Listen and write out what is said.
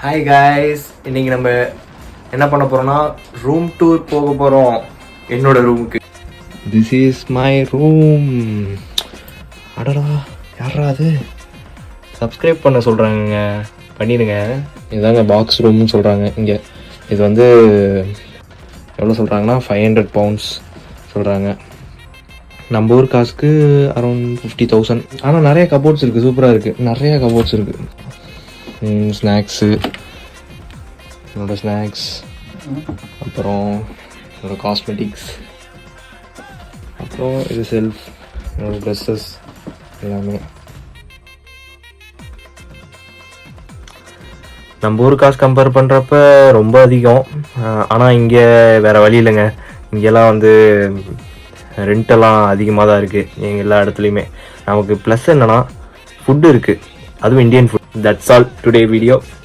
Hi guys, இன்னைக்கு நம்ம என்ன பண்ண போறோம்னா ரூம் டூர் போக போகிறோம். என்னோட ரூமுக்கு. This is my room. அடடா, யாரா அது? சப்ஸ்கிரைப் பண்ண சொல்கிறாங்க, பண்ணிடுங்க. இதுதாங்க பாக்ஸ் ரூம்னு சொல்கிறாங்க இங்கே. இது வந்து எவ்வளோ சொல்கிறாங்கன்னா 500 pounds சொல்கிறாங்க. நம்ம ஊர் காசுக்கு அரௌண்ட் 50,000. ஆனால் நிறைய கபோர்ட்ஸ் இருக்குது, சூப்பராக இருக்குது. நிறைய கபோர்ட்ஸ் இருக்குது. ஸ்நாக்ஸு, என்னோடய ஸ்நாக்ஸ், அப்புறம் என்னோடய காஸ்மெட்டிக்ஸ், அப்புறம் இது செல்ஃப், என்னோடய ட்ரெஸ்ஸஸ் எல்லாமே. நம்ம ஊர் காசு கம்பேர் பண்ணுறப்ப ரொம்ப அதிகம். ஆனால் இங்கே வேறு வழி இல்லைங்க. இங்கெல்லாம் வந்து ரெண்டெல்லாம் அதிகமாக தான் இருக்குது எங்கள் எல்லா இடத்துலையுமே. நமக்கு ப்ளஸ் என்னென்னா ஃபுட்டு இருக்குது, அதுவும் Indian food. That's all today video.